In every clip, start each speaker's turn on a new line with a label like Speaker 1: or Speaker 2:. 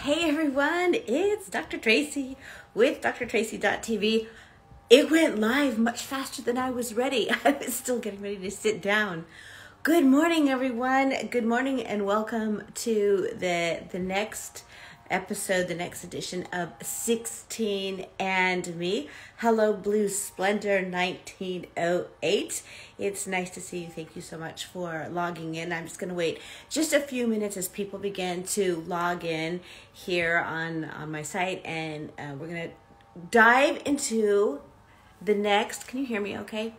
Speaker 1: Hey everyone, it's Dr. Tracy with drtracy.tv. It went live much faster than I was ready. I was still getting ready to sit down. Good morning, everyone. Good morning and welcome to the next episode, the next edition of 16 and Me. Hello, Blue Splendor 1908. It's nice to see you. Thank you so much for logging in. I'm just going to wait just a few minutes as people begin to log in here on my site, and we're going to dive into the next. Can you hear me okay?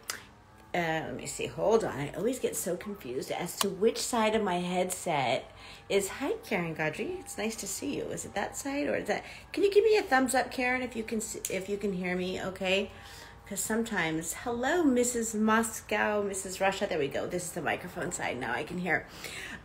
Speaker 1: Let me see. Hold on. I always get so confused as to which side of my headset is. Hi, Karen Godry. It's nice to see you. Is it that side or is that? Can you give me a thumbs up, Karen, if you can hear me? Okay. Because sometimes, hello, Mrs. Moscow, Mrs. Russia. There we go. This is the microphone side. Now I can hear.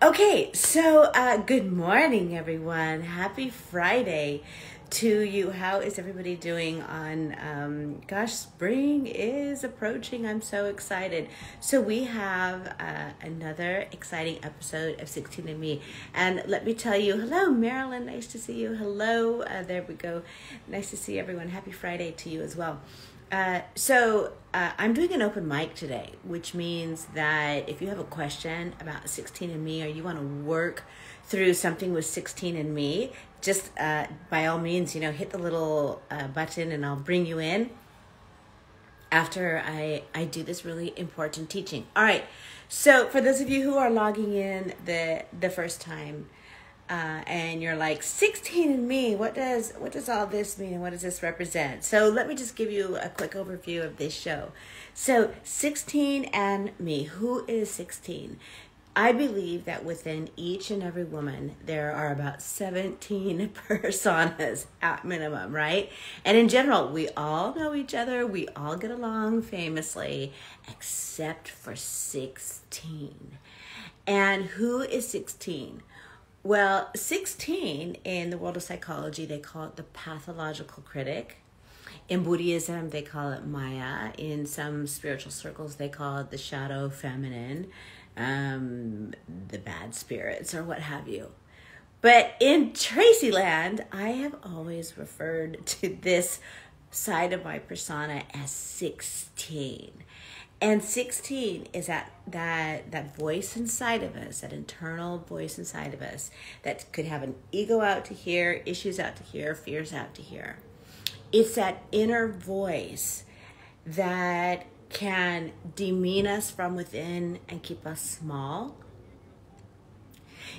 Speaker 1: Okay. So, good morning, everyone. Happy Friday to you. How is everybody doing on, gosh, spring is approaching. I'm so excited. So we have another exciting episode of 16 and Me. And let me tell you, hello, Marilyn. Nice to see you. Hello. There we go. Nice to see everyone. Happy Friday to you as well. So I'm doing an open mic today, which means that if you have a question about 16 and Me or you want to work through something with 16 and Me, just by all means, hit the little button and I'll bring you in after I do this really important teaching. All right. So for those of you who are logging in the first time, and you're like, 16 and Me, what does all this mean and what does this represent? So let me just give you a quick overview of this show. So 16 and Me, who is 16? I believe that within each and every woman, there are about 17 personas at minimum, right? And in general, we all know each other. We all get along famously, except for 16. And who is 16? Well, 16 in the world of psychology, they call it the pathological critic. In Buddhism, they call it Maya. In some spiritual circles, they call it the shadow feminine, the bad spirits, or what have you. But in Tracyland, I have always referred to this side of my persona as 16. And 16 is that voice inside of us, that internal voice inside of us that could have an ego out to here, issues out to here, fears out to here. It's that inner voice that can demean us from within and keep us small.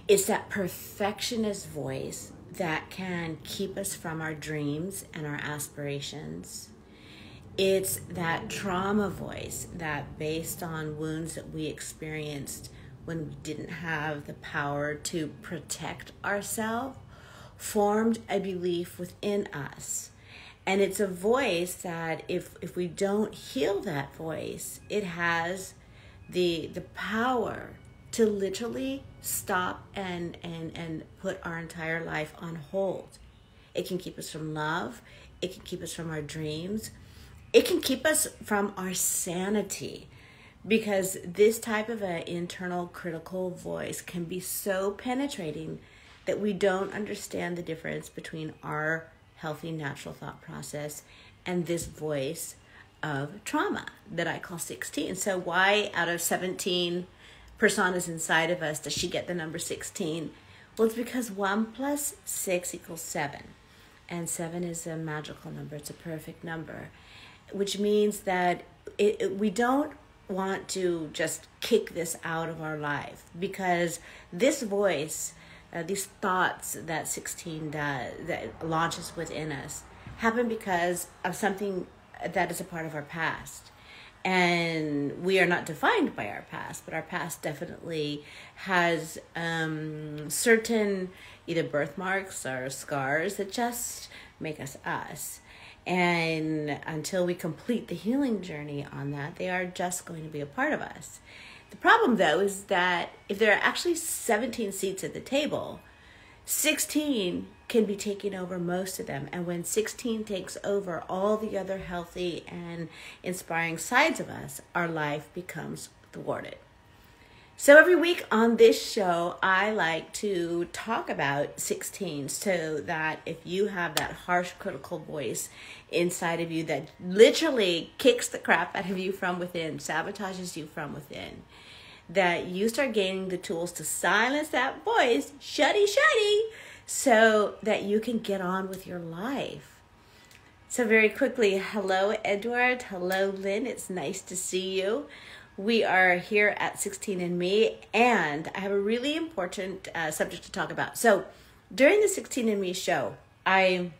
Speaker 1: It's that perfectionist voice that can keep us from our dreams and our aspirations. It's that trauma voice that, based on wounds that we experienced when we didn't have the power to protect ourselves, formed a belief within us. And it's a voice that if we don't heal that voice, it has the power to literally stop and put our entire life on hold. It can keep us from love. It can keep us from our dreams. It can keep us from our sanity, because this type of an internal critical voice can be so penetrating that we don't understand the difference between our healthy, natural thought process and this voice of trauma that I call 16. So why out of 17 personas inside of us does she get the number 16? Well, it's because 1 plus 6 equals 7. And 7 is a magical number. It's a perfect number, which means that we don't want to just kick this out of our life, because this voice, these thoughts that 16 does, that launches within us, happen because of something that is a part of our past. And we are not defined by our past, but our past definitely has certain either birthmarks or scars that just make us us. And until we complete the healing journey on that, they are just going to be a part of us. The problem, though, is that if there are actually 17 seats at the table, 16 can be taking over most of them. And when 16 takes over all the other healthy and inspiring sides of us, our life becomes thwarted. So every week on this show, I like to talk about 16 so that if you have that harsh, critical voice inside of you that literally kicks the crap out of you from within, sabotages you from within, that you start gaining the tools to silence that voice, shuddy, so that you can get on with your life. So very quickly, hello, Edward. Hello, Lynn. It's nice to see you. We are here at 16andMe, and I have a really important subject to talk about. So during the 16andMe show, I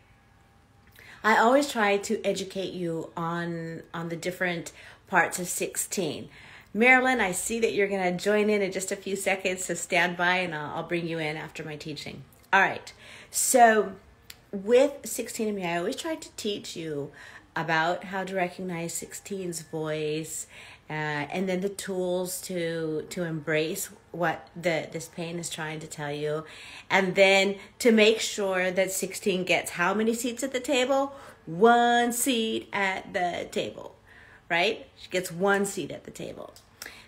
Speaker 1: always try to educate you on the different parts of 16. Marilyn, I see that you're going to join in just a few seconds, so stand by and I'll bring you in after my teaching. All right, so with 16andMe, I always try to teach you about how to recognize 16's voice, and then the tools to embrace what this pain is trying to tell you, and then to make sure that 16 gets how many seats at the table? 1 seat at the table, right? She gets 1 seat at the table.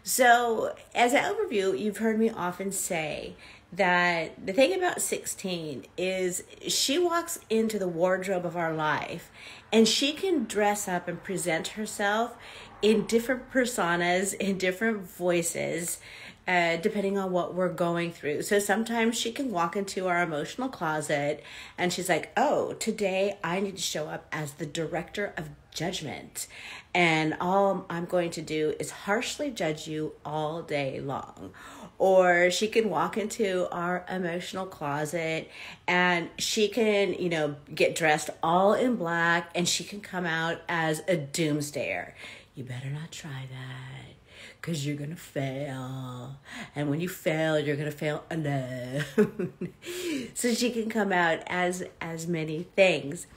Speaker 1: So as an overview, you've heard me often say that the thing about 16 is she walks into the wardrobe of our life and she can dress up and present herself in different personas, in different voices, depending on what we're going through. So sometimes she can walk into our emotional closet and she's like, oh, today I need to show up as the director of judgment. And all I'm going to do is harshly judge you all day long. Or she can walk into our emotional closet and she can, get dressed all in black and she can come out as a doomsdayer. You better not try that because you're going to fail. And when you fail, you're going to fail alone. So she can come out as many things.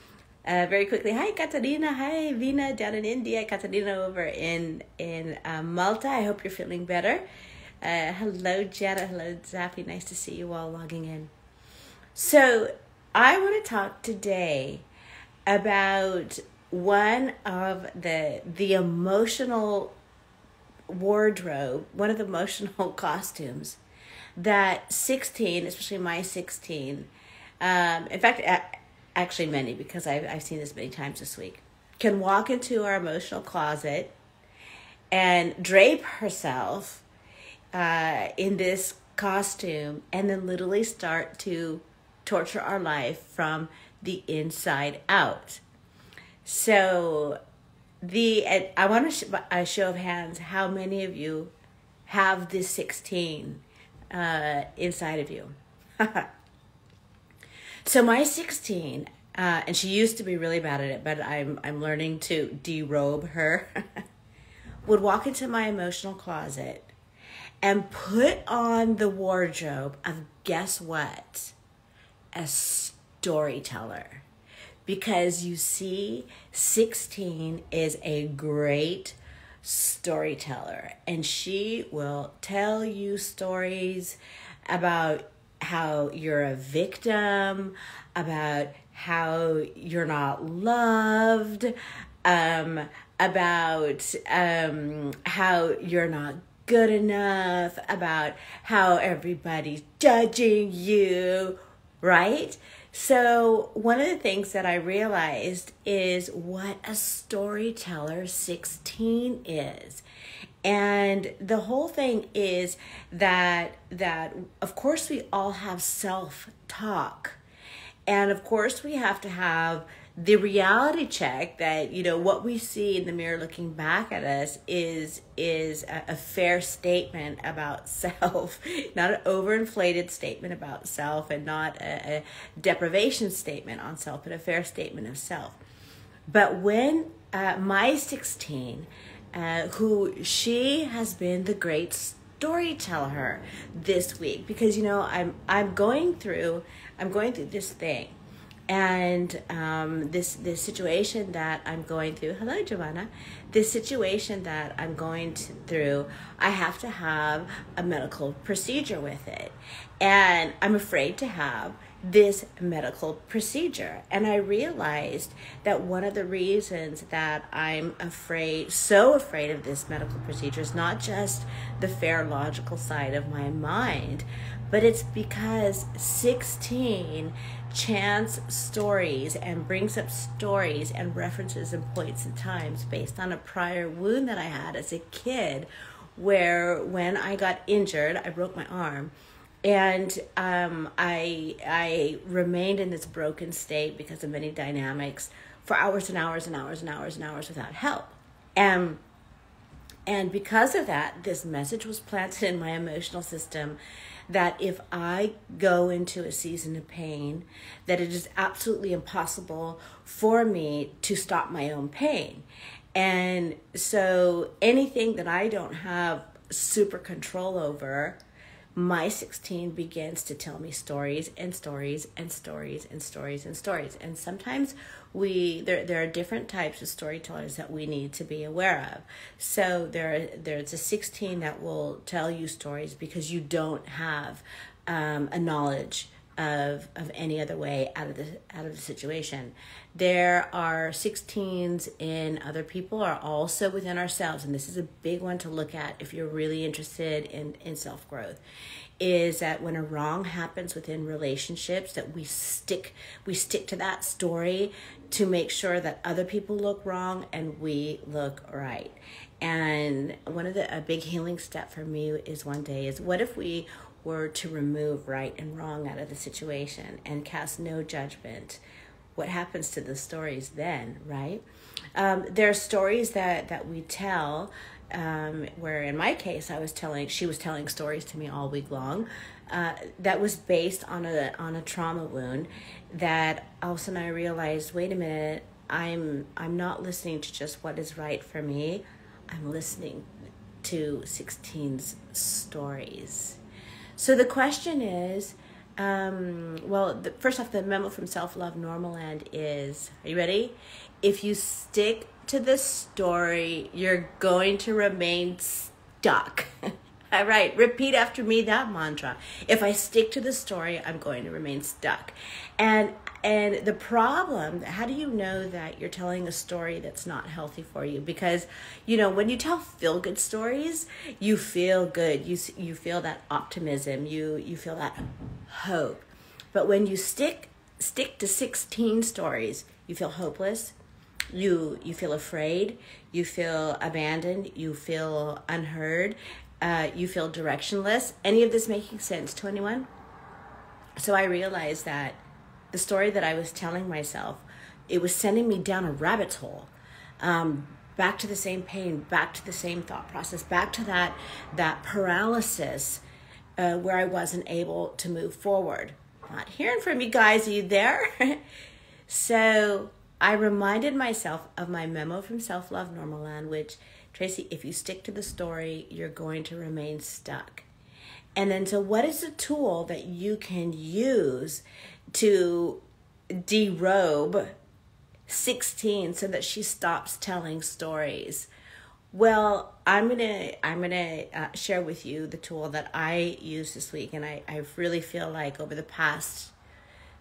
Speaker 1: Very quickly, hi Katarina, hi Vina down in India, Katarina over in Malta. I hope you're feeling better. Hello Jetta, hello Zappy, nice to see you all logging in. So I want to talk today about one of the emotional wardrobe, one of the emotional costumes that 16, especially my 16, in fact, actually many, because I've seen this many times this week, can walk into our emotional closet and drape herself in this costume and then literally start to torture our life from the inside out. So I want to a show of hands, how many of you have this 16 inside of you? So my 16, and she used to be really bad at it, but I'm learning to derobe her, would walk into my emotional closet and put on the wardrobe of, guess what? A storyteller. Because you see, 16 is a great storyteller, and she will tell you stories about how you're a victim, about how you're not loved, about how you're not good enough, about how everybody's judging you, right? So one of the things that I realized is what a storyteller 16 is. And the whole thing is that of course we all have self-talk. And of course we have to have the reality check that, what we see in the mirror looking back at us is a fair statement about self, not an overinflated statement about self, and not a deprivation statement on self, but a fair statement of self. But when my 16, who she has been the great storyteller this week, because I'm going through this thing. And this situation that I'm going through, hello, Giovanna, this situation that I'm going through, I have to have a medical procedure with it. And I'm afraid to have this medical procedure. And I realized that one of the reasons that I'm so afraid of this medical procedure is not just the fair logical side of my mind, but it's because 16 chants stories and brings up stories and references and points and times based on a prior wound that I had as a kid, where when I got injured, I broke my arm. And I remained in this broken state because of many dynamics for hours and hours and hours and hours and hours without help. And because of that, this message was planted in my emotional system that if I go into a season of pain, that it is absolutely impossible for me to stop my own pain. And so anything that I don't have super control over, my 16 begins to tell me stories and stories and stories and stories and stories. And sometimes there are different types of storytellers that we need to be aware of. So there's a 16 that will tell you stories because you don't have a knowledge of any other way out of the situation. There are 16s in other people, are also within ourselves, and this is a big one to look at if you're really interested in self-growth, is that when a wrong happens within relationships, that we stick to that story to make sure that other people look wrong and we look right. And a big healing step for me is what if we were to remove right and wrong out of the situation and cast no judgment? What happens to the stories then, right? There are stories that we tell, where in my case she was telling stories to me all week long, that was based on a trauma wound, that all of a sudden I realized, wait a minute, I'm not listening to just what is right for me. I'm listening to 16's stories. So the question is, first off, the memo from Self-Love Normaland is, are you ready? If you stick to the story, you're going to remain stuck. All right, repeat after me that mantra. If I stick to the story, I'm going to remain stuck. And the problem, how do you know that you're telling a story that's not healthy for you? Because, when you tell feel-good stories, you feel good. You feel that optimism. You feel that hope. But when you stick to 16 stories, you feel hopeless. You feel afraid. You feel abandoned. You feel unheard. You feel directionless. Any of this making sense to anyone? So I realized that the story that I was telling myself, it was sending me down a rabbit's hole, back to the same pain, back to the same thought process, back to that paralysis where I wasn't able to move forward. Not hearing from you guys, are you there? So I reminded myself of my memo from Self-Love Normaland, which, Tracy, if you stick to the story, you're going to remain stuck. And then, so what is the tool that you can use to derobe 16 so that she stops telling stories? Well, I'm gonna share with you the tool that I used this week, and I really feel like over the past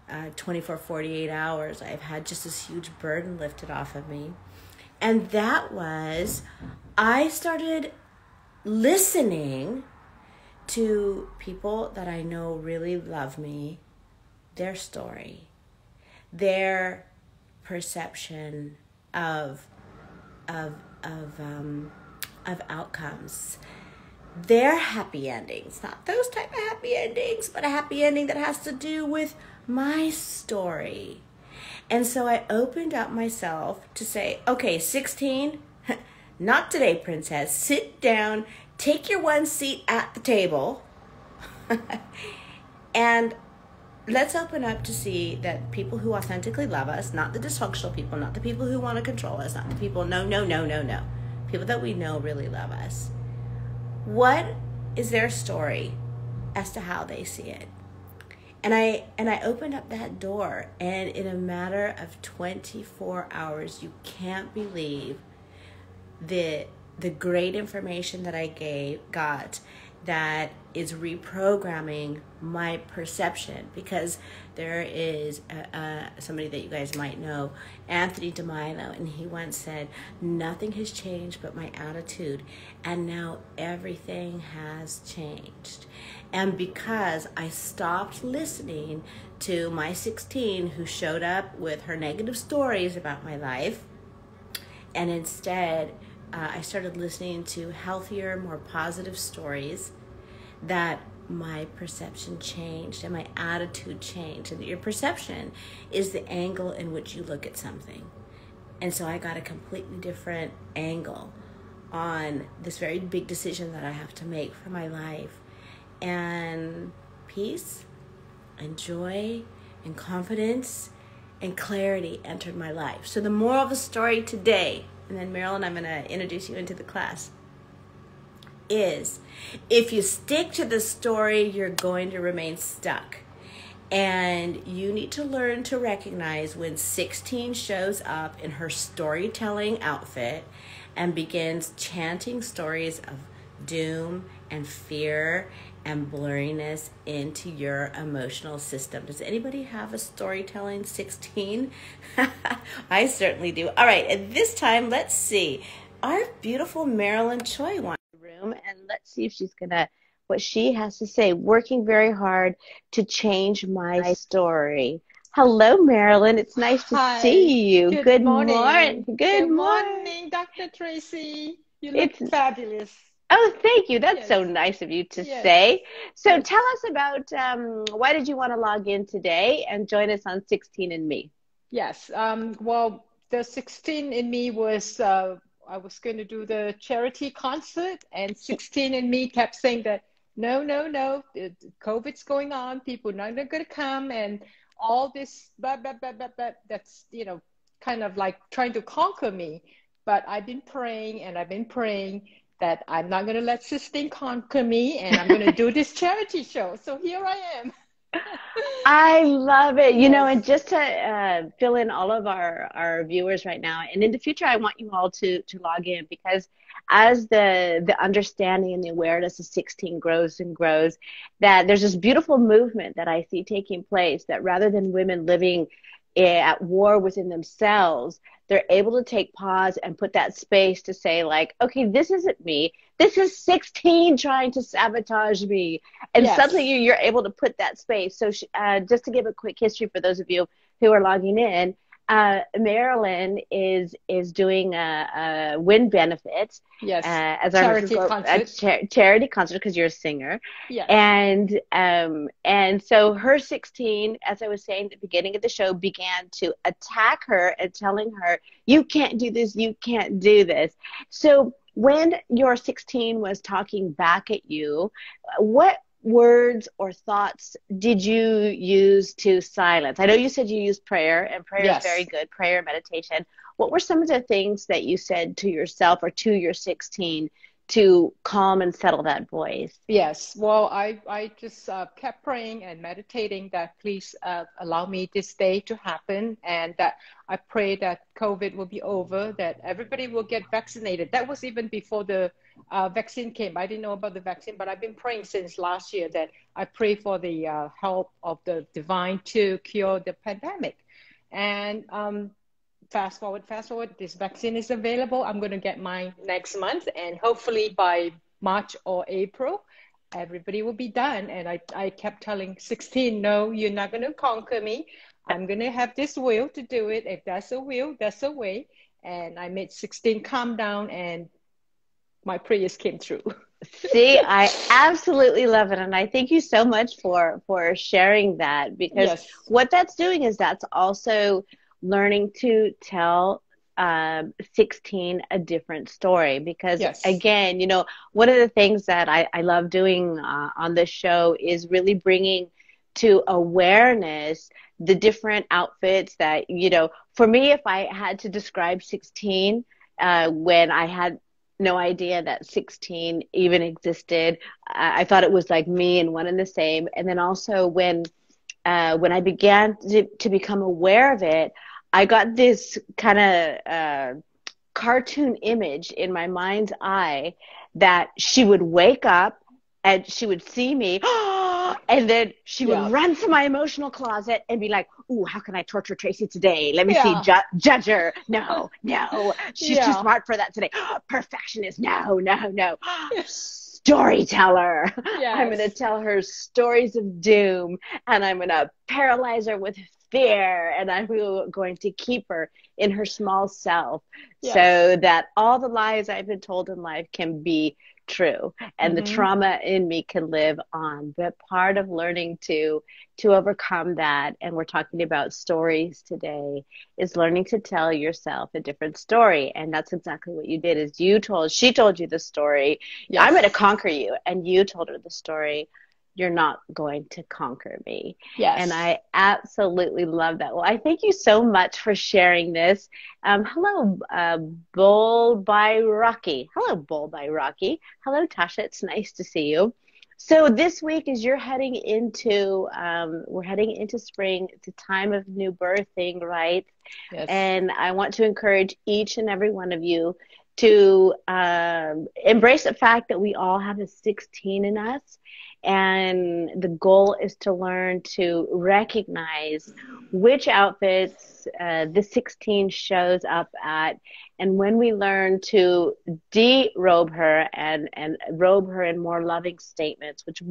Speaker 1: 48 hours, I've had just this huge burden lifted off of me. And that was, I started listening to people that I know really love me, their story, their perception of outcomes, their happy endings, not those type of happy endings, but a happy ending that has to do with my story. And so I opened up myself to say, okay, 16, not today, princess. Sit down, take your one seat at the table, and let's open up to see that people who authentically love us, not the dysfunctional people, not the people who want to control us, not the people, no. People that we know really love us. What is their story as to how they see it? And I opened up that door, and in a matter of 24 hours, you can't believe the great information that I got, that is reprogramming my perception, because there is somebody that you guys might know, Anthony DeMilo, and he once said, nothing has changed but my attitude, and now everything has changed. And because I stopped listening to my 16 who showed up with her negative stories about my life, and instead I started listening to healthier, more positive stories, that my perception changed and my attitude changed. And your perception is the angle in which you look at something. And so I got a completely different angle on this very big decision that I have to make for my life. And peace and joy and confidence and clarity entered my life. So the moral of the story today, and then Marilyn, I'm going to introduce you into the class, is if you stick to the story, you're going to remain stuck. And you need to learn to recognize when 16 shows up in her storytelling outfit and begins chanting stories of doom and fear and blurriness into your emotional system. Does anybody have a storytelling 16? I certainly do. All right, at this time, let's see. Our beautiful Marilyn Choi wants the room, and let's see if she's gonna, what she has to say. Working very hard to change my story. Hello, Marilyn. It's nice to see you.
Speaker 2: Good morning.
Speaker 1: Good morning,
Speaker 2: Dr. Tracy. You look fabulous.
Speaker 1: Oh, thank you. That's so nice of you to say. So tell us about why did you want to log in today and join us on 16andMe?
Speaker 2: Yes. Well, the 16andMe was, I was going to do the charity concert, and 16andMe kept saying that, no, COVID's going on. People are not going to come, and all this, that's, kind of like trying to conquer me. But I've been praying and I've been praying that I'm not going to let 16 conquer me, and I'm going to do this charity show. So here I am.
Speaker 1: I love it. You know, and just to fill in all of our viewers right now, and in the future, I want you all to log in, because as the understanding and the awareness of 16 grows and grows, that there's this beautiful movement that I see taking place, that rather than women living at war within themselves, they're able to take pause and put that space to say, like, okay, this isn't me. This is 16 trying to sabotage me. And suddenly you're able to put that space. So just to give a quick history for those of you who are logging in, Marilyn is doing a WIN benefits as our charity concert, because you're a singer. And so her 16, as I was saying at the beginning of the show, began to attack her and telling her, you can't do this, you can't do this. So when your 16 was talking back at you, what words or thoughts did you use to silence? I know you said you used prayer, and prayer is very good, prayer, meditation. What were some of the things that you said to yourself or to your 16 to calm and settle that voice?
Speaker 2: Yes, well, I just kept praying and meditating that please allow me this day to happen, and that I pray that COVID will be over, that everybody will get vaccinated. That was even before the vaccine came. I didn't know about the vaccine, but I've been praying since last year that I pray for the help of the divine to cure the pandemic. And fast forward, this vaccine is available. I'm going to get mine next month, and hopefully by March or April, everybody will be done. And I kept telling 16, no, you're not going to conquer me. I'm going to have this will to do it. If that's a will, that's a way. And I made 16 calm down, and my prayers came true.
Speaker 1: See, I absolutely love it. And I thank you so much for sharing that, because what that's doing is that's also learning to tell 16 a different story. Because again, one of the things that I love doing on this show is really bringing to awareness the different outfits that, for me, if I had to describe 16 when I had no idea that 16 even existed, I thought it was like me and one and the same. And then also when I began to become aware of it, I got this kind of cartoon image in my mind's eye that she would wake up and she would see me, and then she would
Speaker 2: Yeah.
Speaker 1: run to my emotional closet and be like, "Ooh, how can I torture Tracy today? Let me see,
Speaker 2: Yeah.
Speaker 1: judge her. No, no, she's too
Speaker 2: Yeah.
Speaker 1: smart for that today. Perfectionist. No, no, no. Storyteller. I'm going to
Speaker 2: Yes.
Speaker 1: tell her stories of doom, and I'm going to paralyze her with fear, and I'm going to keep her in her small self
Speaker 2: Yes.
Speaker 1: so that all the lies I've been told in life can be true and the
Speaker 2: Mm-hmm.
Speaker 1: trauma in me can live on. But part of learning to overcome that, and we're talking about stories today, is learning to tell yourself a different story. And that's exactly what you did. Is she told you the story, I'm going to
Speaker 2: Yes.
Speaker 1: conquer you, and you told her the story, you're not going to conquer me. And
Speaker 2: Yes.
Speaker 1: I absolutely love that. Well, I thank you so much for sharing this. Hello, Bowl by Rocky. Hello, Bowl by Rocky. Hello, Tasha. It's nice to see you. So this week, as we're heading into spring. It's a time of new birthing, right?
Speaker 2: Yes.
Speaker 1: And I want to encourage each and every one of you to embrace the fact that we all have a 16 in us. And the goal is to learn to recognize which outfits the 16 shows up at. And when we learn to derobe her and robe her in more loving statements, which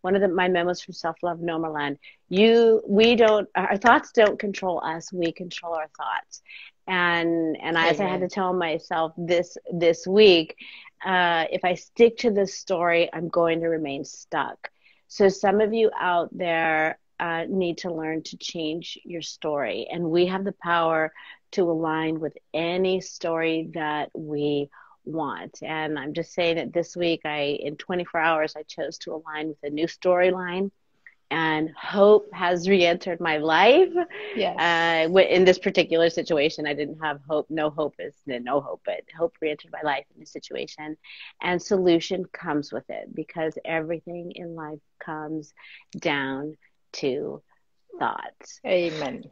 Speaker 1: one of my memos from Self Love Nomaland, our thoughts don't control us, we control our thoughts. And as I had to
Speaker 2: Amen.
Speaker 1: tell myself this week, if I stick to this story, I'm going to remain stuck. So some of you out there need to learn to change your story, and we have the power to align with any story that we want. And I'm just saying that this week, in 24 hours, I chose to align with a new storyline, and hope has re-entered my life.
Speaker 2: Yes.
Speaker 1: In this particular situation, I didn't have hope. No hope is no hope, but hope re-entered my life in this situation. And solution comes with it, because everything in life comes down to thoughts.
Speaker 2: Amen.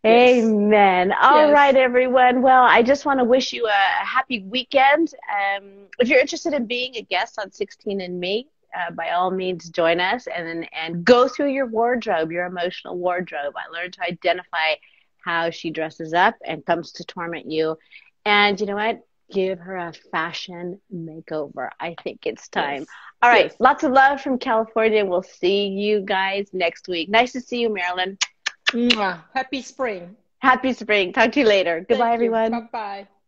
Speaker 2: Yes.
Speaker 1: Amen. All right,
Speaker 2: Yes.
Speaker 1: everyone. Well, I just want to wish you a happy weekend. If you're interested in being a guest on 16 and Me, by all means, join us and go through your wardrobe, your emotional wardrobe. I learned to identify how she dresses up and comes to torment you. And you know what? Give her a fashion makeover. I think it's time.
Speaker 2: Yes.
Speaker 1: All right.
Speaker 2: Yes.
Speaker 1: Lots of love from California. We'll see you guys next week. Nice to see you, Marilyn.
Speaker 2: Mwah. Happy spring.
Speaker 1: Happy spring. Talk to you later. Goodbye,
Speaker 2: Thank you.
Speaker 1: everyone.
Speaker 2: Bye-bye.